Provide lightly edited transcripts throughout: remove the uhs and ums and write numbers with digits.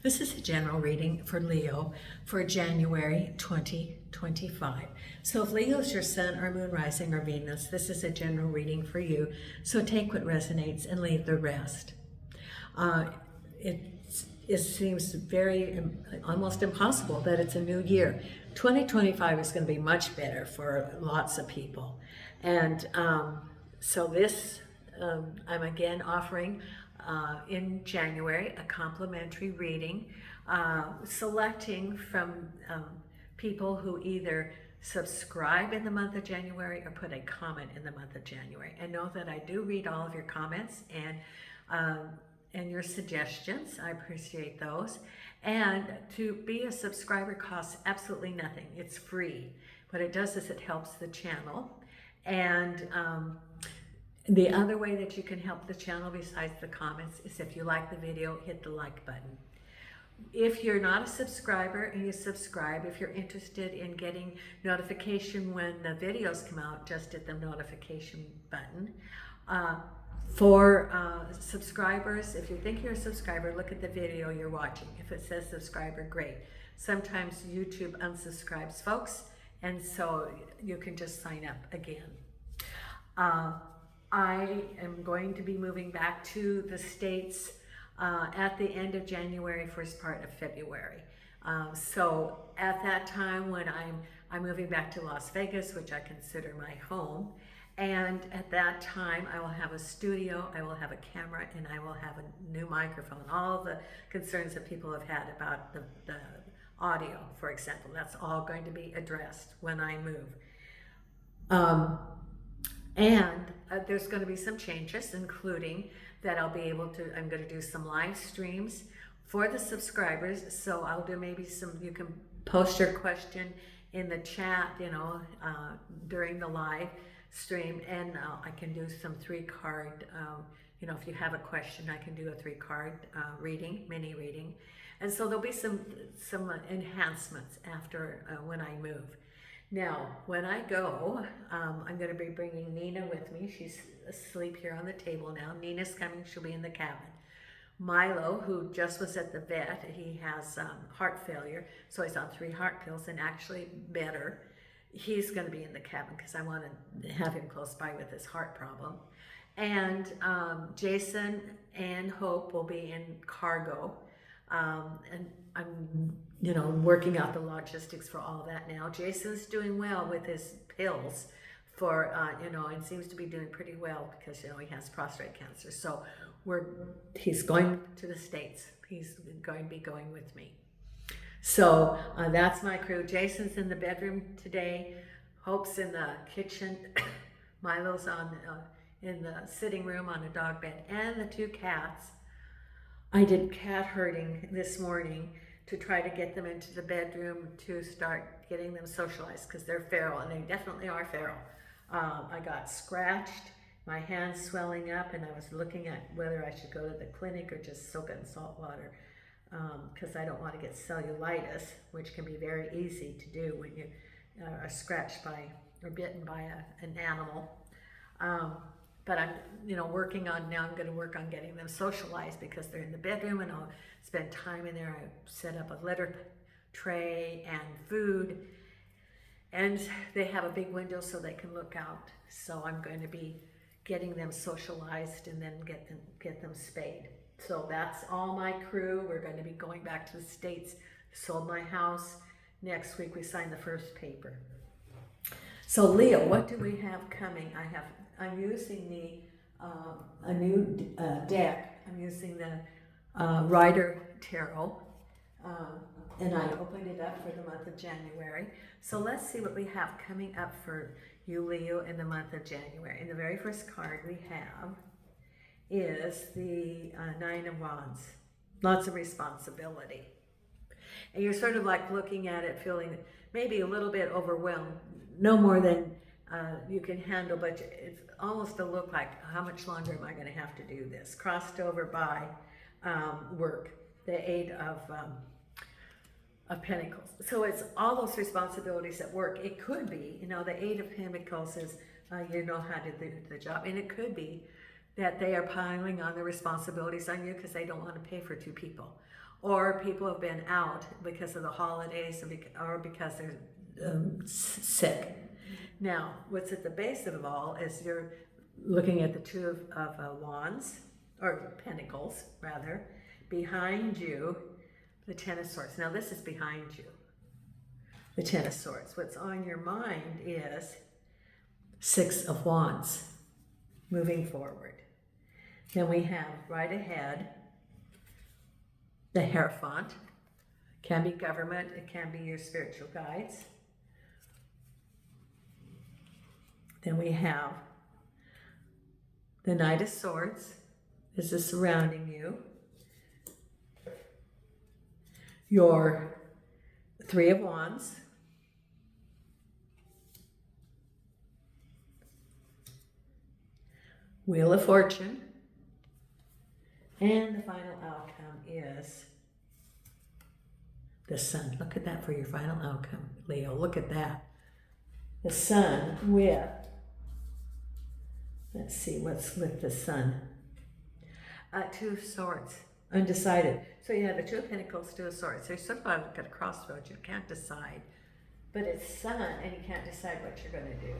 This is a general reading for Leo for January 2025. So if Leo is your sun or moon rising or Venus, this is a general reading for you. So take what resonates and leave the rest. It seems very, almost impossible that it's a new year. 2025 is going to be much better for lots of people. And so this, I'm again offering in January a complimentary reading, selecting from people who either subscribe in the month of January or put a comment in the month of January. And know that I do read all of your comments and your suggestions. I appreciate those. And to be a subscriber costs absolutely nothing. It's free. What it does is it helps the channel. And the other way that you can help the channel besides the comments is if you like the video, hit the like button. If you're not a subscriber and you subscribe, if you're interested in getting notification when the videos come out, just hit the notification button. For subscribers, if you think you're a subscriber, look at the video you're watching. If it says subscriber, great. Sometimes YouTube unsubscribes folks, and so you can just sign up again. I am going to be moving back to the States at the end of January, first part of February. So at that time when I'm moving back to Las Vegas, which I consider my home, and at that time I will have a studio, I will have a camera, and I will have a new microphone. All the concerns that people have had about the audio, for example, that's all going to be addressed when I move. There's going to be some changes, including that I'm going to do some live streams for the subscribers. So I'll do maybe you can post your question in the chat, during the live stream, and I can do some 3-card, if you have a question, I can do a 3-card reading, mini reading. And so there'll be some enhancements after when I move. Now, when I go, I'm going to be bringing Nina with me. She's asleep here on the table now. Nina's coming. She'll be in the cabin. Milo, who just was at the vet, he has heart failure, so he's on 3 heart pills and actually better. He's going to be in the cabin because I want to have him close by with his heart problem. And Jason and Hope will be in cargo. And I'm, working out the logistics for all that now. Jason's doing well with his pills for, and seems to be doing pretty well because, he has prostate cancer. So he's going to the States. He's going to be going with me. So that's my crew. Jason's in the bedroom today. Hope's in the kitchen. Milo's in the sitting room on a dog bed. And the 2 cats. I did cat herding this morning to try to get them into the bedroom to start getting them socialized because they're feral, and they definitely are feral. I got scratched, my hands swelling up, and I was looking at whether I should go to the clinic or just soak it in salt water because I don't want to get cellulitis, which can be very easy to do when you are scratched by or bitten by an animal. But I'm, working on now. I'm going to work on getting them socialized because they're in the bedroom, and I'll spend time in there. I set up a litter tray and food, and they have a big window so they can look out. So I'm going to be getting them socialized and then get them spayed. So that's all my crew. We're going to be going back to the States. Sold my house. Next week we sign the first paper. So Leo, what do we have coming? I'm using a new deck. I'm using the Rider Tarot, and I opened it up for the month of January. So let's see what we have coming up for you, Leo, in the month of January. And the very first card we have is the 9 of Wands. Lots of responsibility. And you're sort of like looking at it, feeling maybe a little bit overwhelmed. No more than you can handle, but it's almost a look like, how much longer am I going to have to do this? Crossed over by work, the 8 of Pentacles. So it's all those responsibilities at work. It could be, the 8 of Pentacles is you know how to do the job, and it could be that they are piling on the responsibilities on you because they don't want to pay for 2 people. or people have been out because of the holidays or because they're sick. Now, what's at the base of it all is you're looking at the two of wands, or pentacles rather, behind you, the Ten of Swords. Now this is behind you, the Ten of Swords. What's on your mind is Six of Wands, moving forward. Then we have right ahead the Hierophant. It can be government, it can be your spiritual guides. Then we have the Knight of Swords. This is surrounding you. Your Three of Wands. Wheel of Fortune. And the final outcome is the Sun. Look at that for your final outcome, Leo. Look at that. The Sun with, let's see, what's with the Sun? Two of Swords, undecided. So you have the Two of Pentacles, Two of Swords. So you're sort of at a crossroads. You can't decide. But it's Sun, and you can't decide what you're going to do.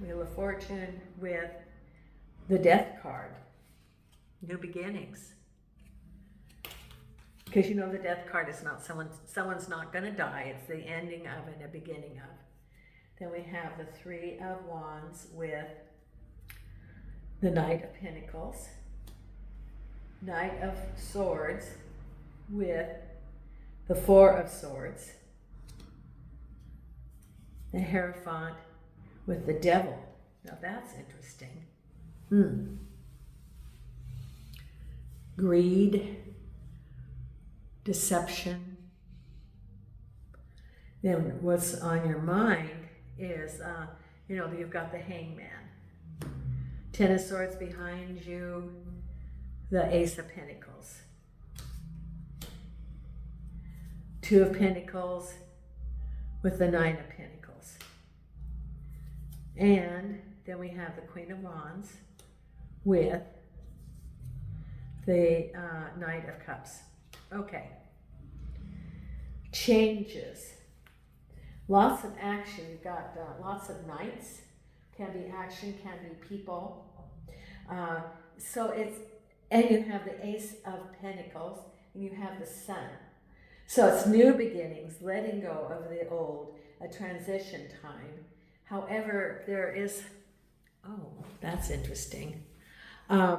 Wheel of Fortune with the Death card. New beginnings. Because you know the Death card is not someone's not going to die. It's the ending of and a beginning of. Then we have the Three of Wands with the Knight of Pentacles. Knight of Swords with the Four of Swords. The Hierophant with the Devil. Now that's interesting. Greed, deception. Then what's on your mind is, you've got the Hangman. Ten of Swords behind you, the Ace of Pentacles. Two of Pentacles with the Nine of Pentacles. And then we have the Queen of Wands with the Knight of Cups. Okay. Changes. Lots of action. You've got lots of knights. Can be action, can be people. And you have the Ace of Pentacles, and you have the Sun. So it's new beginnings, letting go of the old, a transition time. However, there is, that's interesting. Okay,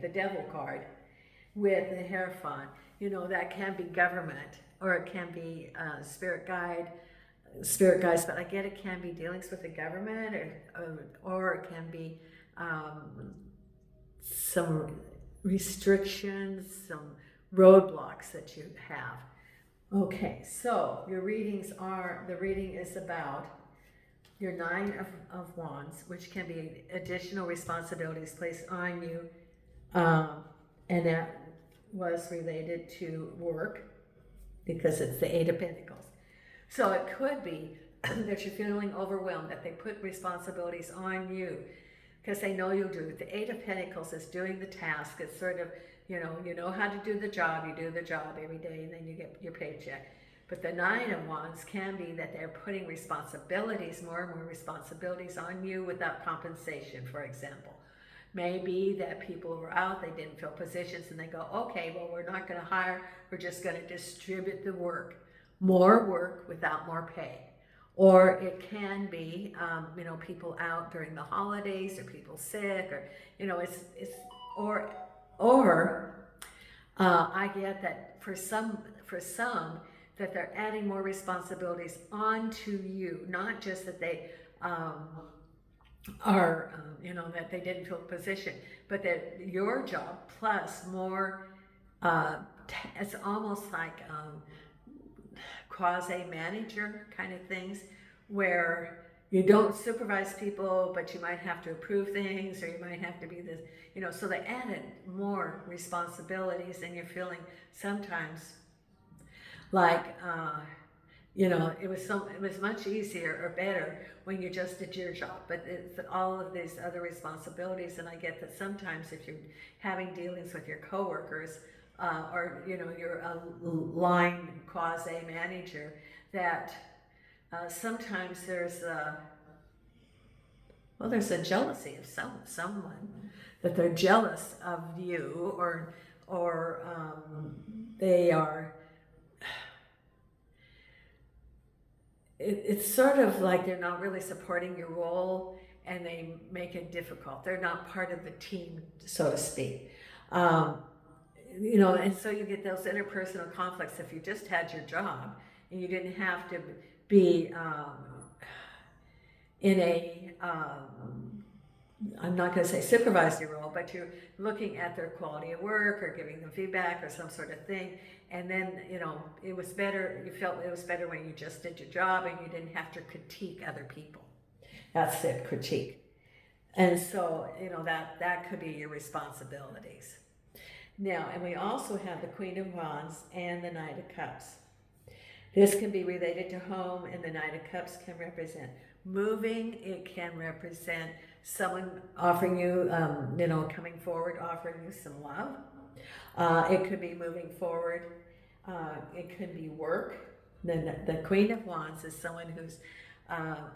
the Devil card with the Hierophant. That can be government, or it can be spirit guides, but I get it can be dealings with the government, or it can be some restrictions, some roadblocks that you have. Okay, so the reading is about your Nine of Wands, which can be additional responsibilities placed on you, and that was related to work, because it's the Eight of Pentacles. So it could be that you're feeling overwhelmed, that they put responsibilities on you because they know you'll do it. The Eight of Pentacles is doing the task. It's sort of, you know how to do the job. You do the job every day and then you get your paycheck. But the Nine of Wands can be that they're putting responsibilities, more and more responsibilities on you without compensation, for example. Maybe that people were out, they didn't fill positions, and they go, okay, well, we're not going to hire, we're just going to distribute the work. More work without more pay. Or it can be, people out during the holidays, or people sick, or, I get that for some, that they're adding more responsibilities onto you, not just that they that they didn't fill a position, but that your job plus more, it's almost like quasi-manager kind of things, where you don't supervise people, but you might have to approve things, or you might have to be this, so they added more responsibilities, and you're feeling sometimes like, it was much easier or better when you just did your job, but it's all of these other responsibilities. And I get that sometimes if you're having dealings with your coworkers, or you're a line quasi manager, that sometimes there's a jealousy of someone, that they're jealous of you, or they are. It's sort of like they're not really supporting your role, and they make it difficult. They're not part of the team, so to speak. Um, and so you get those interpersonal conflicts. If you just had your job and you didn't have to be in a, I'm not going to say supervisory role, but you're looking at their quality of work or giving them feedback or some sort of thing. And then, it was better, you felt it was better when you just did your job and you didn't have to critique other people. That's it, critique. And so, that could be your responsibilities. Now, and we also have the Queen of Wands and the Knight of Cups. This can be related to home, and the Knight of Cups can represent moving. It can represent someone offering you, coming forward, offering you some love. It could be moving forward. It could be work. The Queen of Wands is someone who's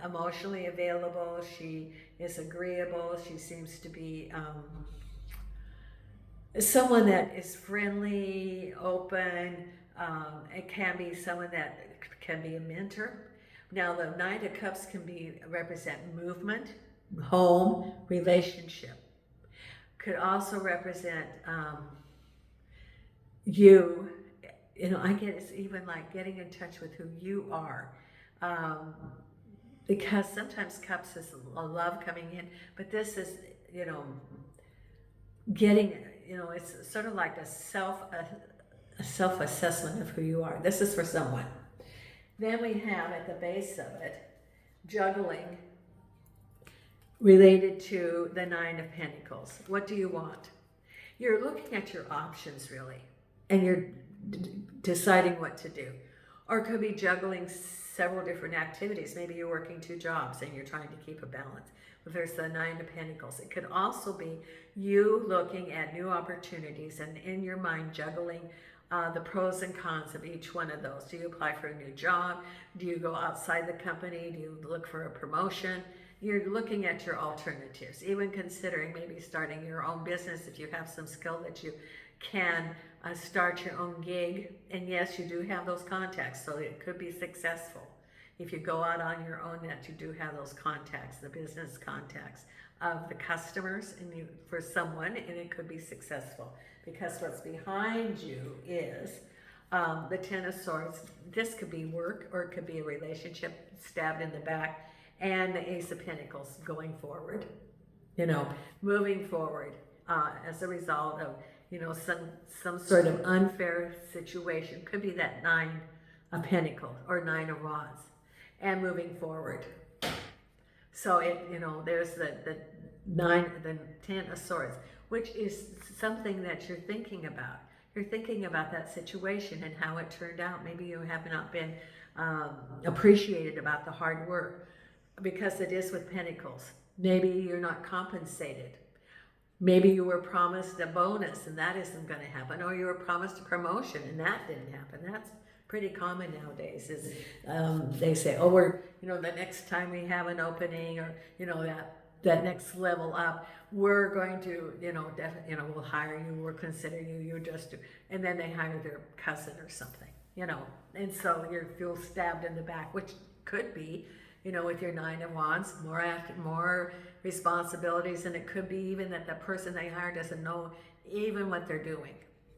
emotionally available. She is agreeable. She seems to be someone that is friendly, open. It can be someone that can be a mentor. Now, the Knight of Cups can represent movement, home, relationship. Could also represent you. I get it's even like getting in touch with who you are. Because sometimes cups is a love coming in, but this is, getting, it's sort of like a self-assessment of who you are. This is for someone. Then we have at the base of it, juggling, related to the Nine of Pentacles. What do you want? You're looking at your options, really, and you're deciding what to do. Or it could be juggling several different activities. Maybe you're working 2 jobs and you're trying to keep a balance. But there's the Nine of Pentacles. It could also be you looking at new opportunities and in your mind juggling the pros and cons of each one of those. Do you apply for a new job? Do you go outside the company? Do you look for a promotion? You're looking at your alternatives, even considering maybe starting your own business if you have some skill that you can start your own gig. And yes, you do have those contacts, so it could be successful. If you go out on your own, that you do have those contacts, the business contacts of the customers for someone, and it could be successful. Because what's behind you is the Ten of Swords. This could be work, or it could be a relationship stabbed in the back, and the Ace of Pentacles going forward, moving forward as a result of, some sort of unfair situation. Could be that Nine of Pentacles or Nine of Wands, and moving forward. So there's the 10 of Swords, which is something that you're thinking about. You're thinking about that situation and how it turned out. Maybe you have not been appreciated about the hard work, because it is with Pentacles. Maybe you're not compensated. Maybe you were promised a bonus and that isn't going to happen, or you were promised a promotion and that didn't happen. That's pretty common nowadays. Is they say, oh, we're the next time we have an opening, or that next level up, we're going to we'll hire you, we'll consider you, you're just, and then they hire their cousin or something, and so you feel stabbed in the back, which could be. With your Nine of Wands, more responsibilities, and it could be even that the person they hire doesn't know even what they're doing,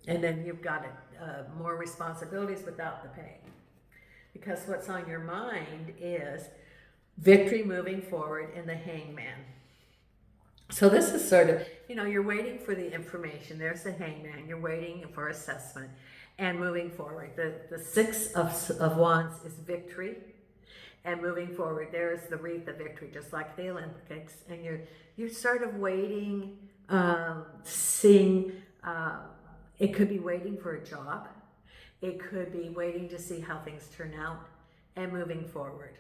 and then you've got more responsibilities without the pay. Because what's on your mind is victory, moving forward, and the Hangman. So this is sort of, you're waiting for the information. There's the Hangman. You're waiting for assessment and moving forward. The Six of Wands is victory. And moving forward, there's the wreath of victory, just like the Olympics. And you're sort of waiting, seeing. It could be waiting for a job. It could be waiting to see how things turn out and moving forward.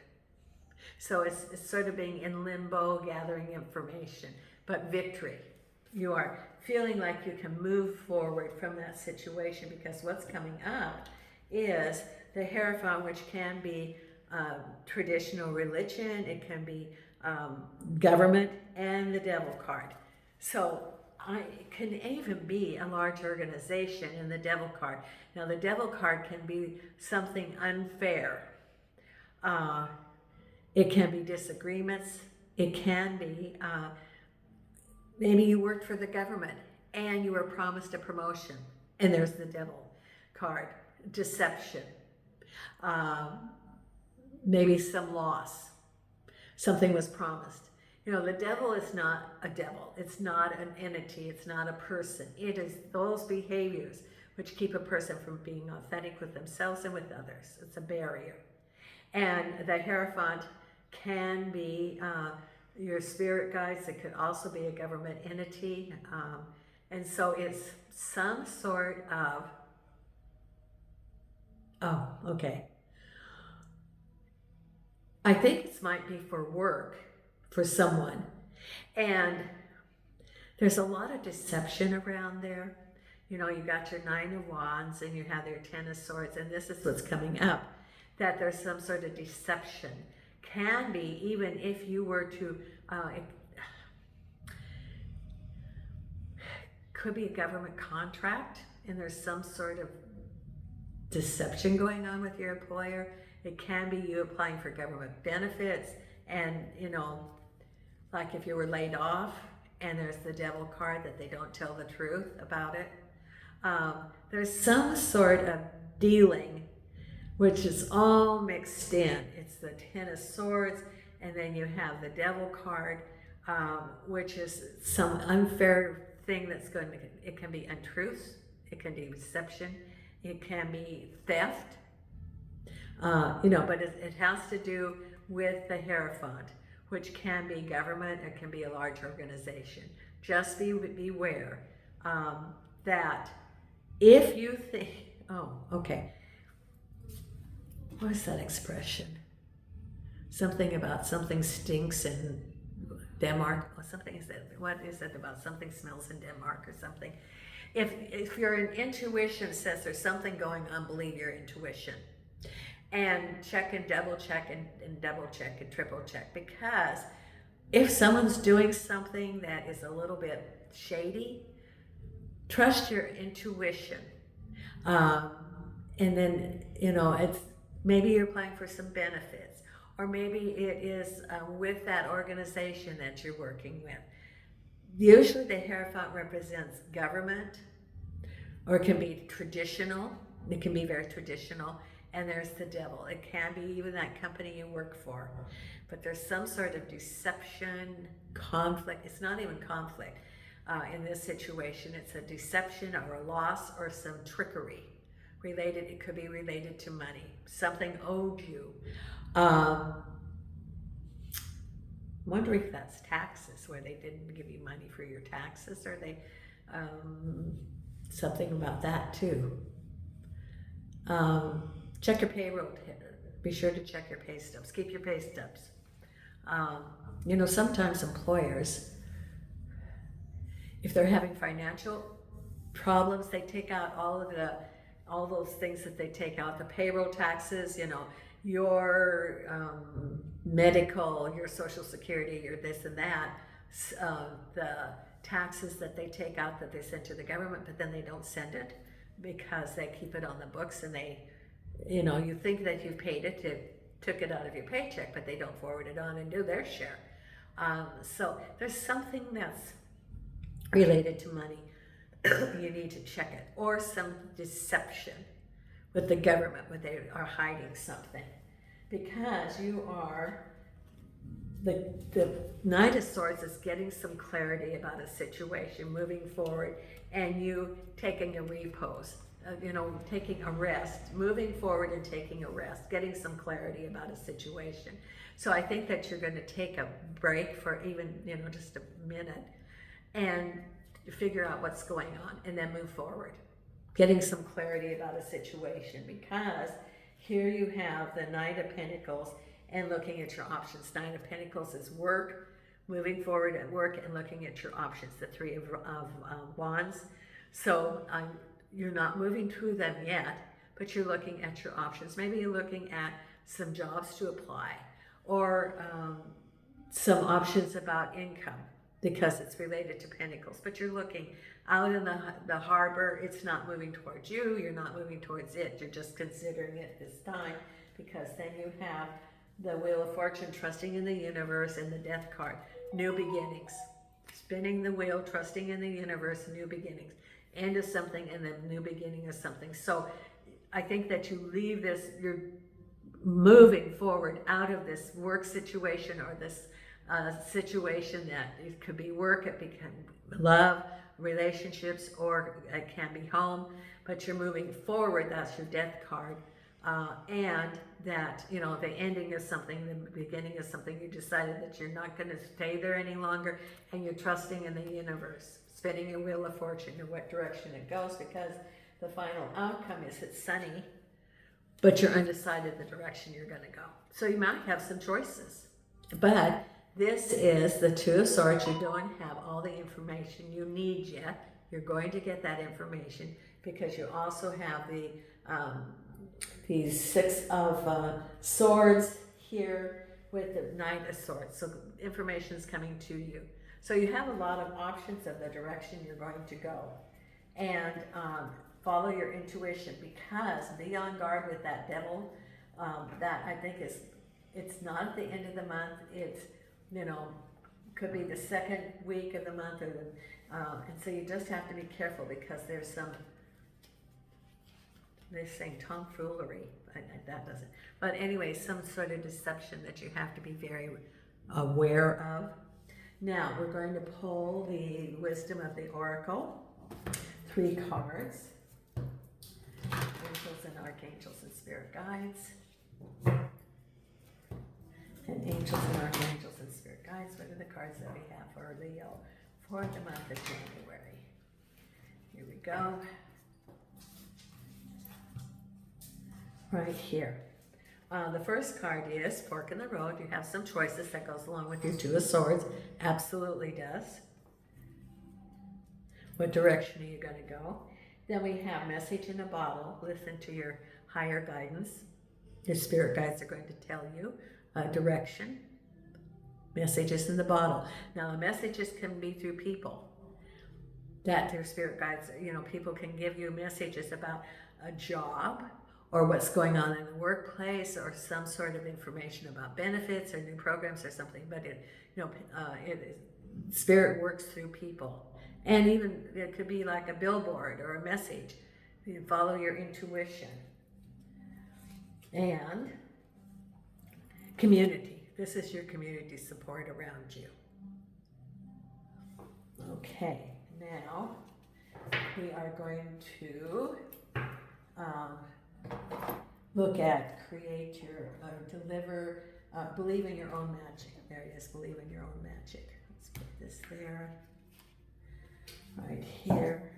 So it's sort of being in limbo, gathering information, but victory. You are feeling like you can move forward from that situation, because what's coming up is the Hierophant, which can be traditional religion, it can be government, and the Devil card. So it can even be a large organization in the Devil card. Now the Devil card can be something unfair. It can be disagreements. It can be maybe you worked for the government and you were promised a promotion, and there's the Devil card. Deception. Maybe some loss. Something was promised. You know, the devil is not a devil. It's not an entity. It's not a person. It is those behaviors which keep a person from being authentic with themselves and with others. It's a barrier. And the Hierophant can be your spirit guides. It could also be a government entity. And so it's some sort of, oh, okay. I think it might be for work for someone. And there's a lot of deception around there. You know, you got your 9 of Wands and you have your 10 of Swords, and this is what's coming up, that there's some sort of deception. Can be even if you were to, it could be a government contract and there's some sort of deception going on with your employer. It can be you applying for government benefits, and, you know, like if you were laid off and there's the Devil card that they don't tell the truth about it. There's some sort of dealing which is all mixed in. It's the 10 of Swords, and then you have the Devil card, which is some unfair thing that's going to, it can be untruths, it can be deception, it can be theft, you know, but it has to do with the Hierophant, which can be government, it can be a large organization. Just beware that if you think, oh, okay. What is that expression? Something about something stinks in Denmark, or something is that, what is it about something smells in Denmark or something? If your intuition says there's something going on, believe your intuition. And check and double check and double check and triple check, because if someone's doing something that is a little bit shady, trust your intuition. And then, you know, it's, maybe you're applying for some benefits, or maybe it is with that organization that you're working with. Usually the Hierophant represents government, or it can be traditional. It can be very traditional. And there's the Devil. It can be even that company you work for. But there's some sort of deception, conflict. It's not even conflict in this situation. It's a deception or a loss or some trickery. Related, it could be related to money. Something owed you. Wondering if that's taxes, where they didn't give you money for your taxes, or they something about that too. Check your payroll. Be sure to check your pay stubs. Keep your pay stubs. You know, sometimes employers, if they're having financial problems, they take out all those things that they take out, the payroll taxes, you know, your medical, your Social Security, your this and that, the taxes that they take out that they send to the government, but then they don't send it because they keep it on the books, and they, you know, you think that you've paid it, took it out of your paycheck, but they don't forward it on and do their share. So there's something that's related to money. You need to check it, or some deception with the government, where they are hiding something, because you are the Knight of Swords is getting some clarity about a situation, moving forward, and you taking a repose, you know, taking a rest, moving forward and taking a rest, getting some clarity about a situation. So I think that you're going to take a break for even, you know, just a minute, and figure out what's going on, and then move forward, getting some clarity about a situation, because here you have the Knight of Pentacles and looking at your options. Knight of Pentacles is work, moving forward at work and looking at your options, the Three of Wands. So you're not moving through them yet, but you're looking at your options. Maybe you're looking at some jobs to apply, or some options about income, because it's related to Pentacles. But you're looking out in the harbor. It's not moving towards you. You're not moving towards it. You're just considering it this time, because then you have the Wheel of Fortune, trusting in the universe, and the Death card. New beginnings. Spinning the wheel, trusting in the universe, new beginnings. End of something and the new beginning of something. So I think that you leave this, you're moving forward out of this work situation, or this situation that it could be work, it can be love, relationships, or it can be home, but you're moving forward. That's your Death card. And that, you know, the ending of something, the beginning of something, you decided that you're not going to stay there any longer, and you're trusting in the universe, spinning your Wheel of Fortune in what direction it goes, because the final outcome is it's sunny, but you're undecided the direction you're going to go. So you might have some choices, but this is the Two of Swords. You don't have all the information you need yet. You're going to get that information, because you also have the Six of Swords here with the Knight of Swords. So information is coming to you. So you have a lot of options of the direction you're going to go. And follow your intuition, because be on guard with that devil. That I think it's not at the end of the month. It's, you know, could be the second week of the month, or and so you just have to be careful, because there's some, they're saying tomfoolery. That doesn't. But anyway, some sort of deception that you have to be very aware of. Now we're going to pull the Wisdom of the Oracle. 3 cards. Angels and Archangels and Spirit Guides. And Angels and Archangels and Spirit Guides. What are the cards that we have for Leo for the month of January? Here we go. Right here. The first card is Fork in the Road. You have some choices. That goes along with your Two of Swords. Absolutely does. What direction are you going to go? Then we have Message in a Bottle. Listen to your higher guidance. Your spirit guides are going to tell you direction. Messages in the bottle. Now the messages can be through people. That their spirit guides, you know, people can give you messages about a job, or what's going on in the workplace, or some sort of information about benefits or new programs or something. But it, you know, spirit works through people, and even it could be like a billboard or a message. You follow your intuition. And community. This is your community support around you. Okay, now we are going to look at create your, deliver, believe in your own magic. There it is, believe in your own magic. Let's put this there, right here.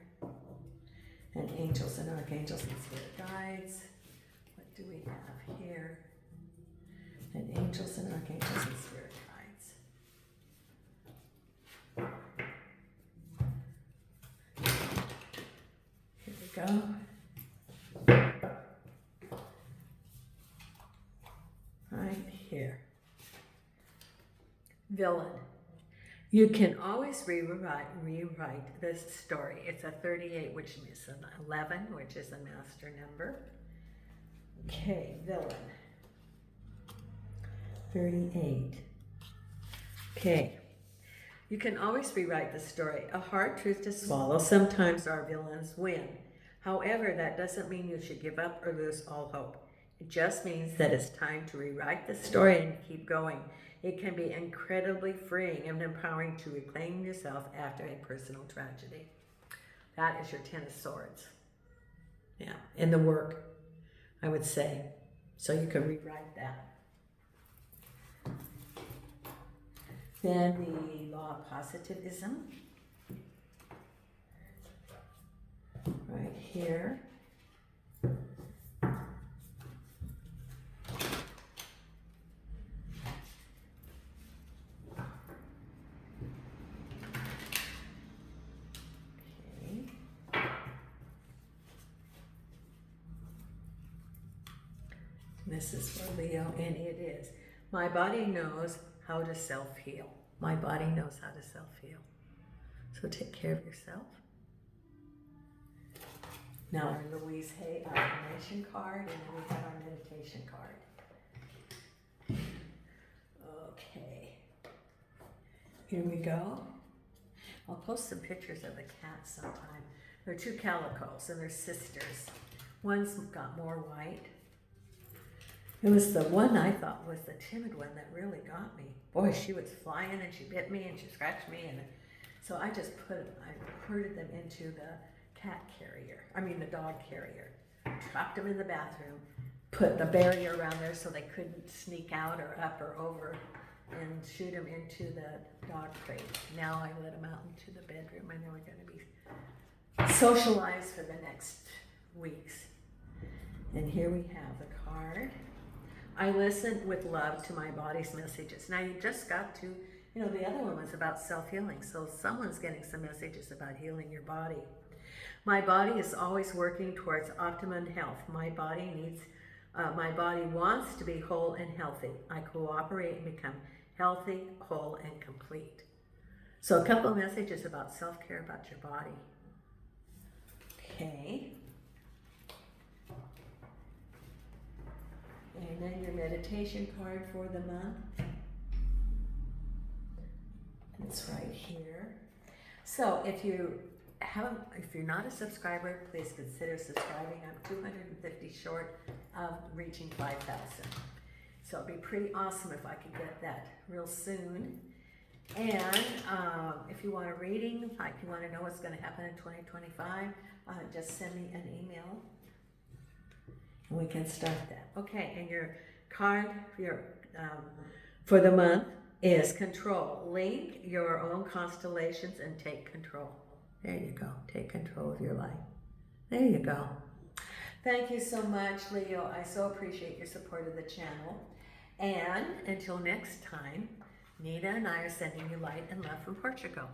And Angels and Archangels and Spirit Guides. What do we have here? And Angels and Archangels and Spirit Guides. Here we go. Right here. Villain. You can always rewrite this story. It's a 38, which is an 11, which is a master number. Okay, villain. 38. Okay. You can always rewrite the story. A hard truth to swallow. Sometimes our villains win. However, that doesn't mean you should give up or lose all hope. It just means that it's time to rewrite the story and keep going. It can be incredibly freeing and empowering to reclaim yourself after a personal tragedy. That is your 10 of Swords. Yeah, in the work, I would say. So you can rewrite that. Then the law of positivism. Right here. This is for Leo, and it is, my body knows how to self-heal. My body knows how to self-heal. So take care of yourself. Now our Louise Hay affirmation card, and then we have our meditation card. Okay. Here we go. I'll post some pictures of the cats sometime. They're two calicos, and they're sisters. One's got more white. It was the one I thought was the timid one that really got me. Boy, she was flying and she bit me and she scratched me, and so I just herded them into the the dog carrier. Trapped them in the bathroom, put the barrier around there so they couldn't sneak out or up or over, and shoot them into the dog crate. Now I let them out into the bedroom, and they were going to be socialized for the next weeks. And here we have the card. I listen with love to my body's messages. Now you just got to, the other one was about self-healing. So someone's getting some messages about healing your body. My body is always working towards optimum health. My body wants to be whole and healthy. I cooperate and become healthy, whole, and complete. So a couple of messages about self-care about your body. Okay. And then your meditation card for the month. It's right here. So if you're not a subscriber, please consider subscribing. I'm 250 short of reaching 5,000. So it'd be pretty awesome if I could get that real soon. And if you want a reading, if you want to know what's going to happen in 2025, just send me an email. And we can start that. Okay, and your card for the month is control. Link your own constellations and take control. There you go. Take control of your life. There you go. Thank you so much, Leo. I so appreciate your support of the channel. And until next time, Nita and I are sending you light and love from Portugal.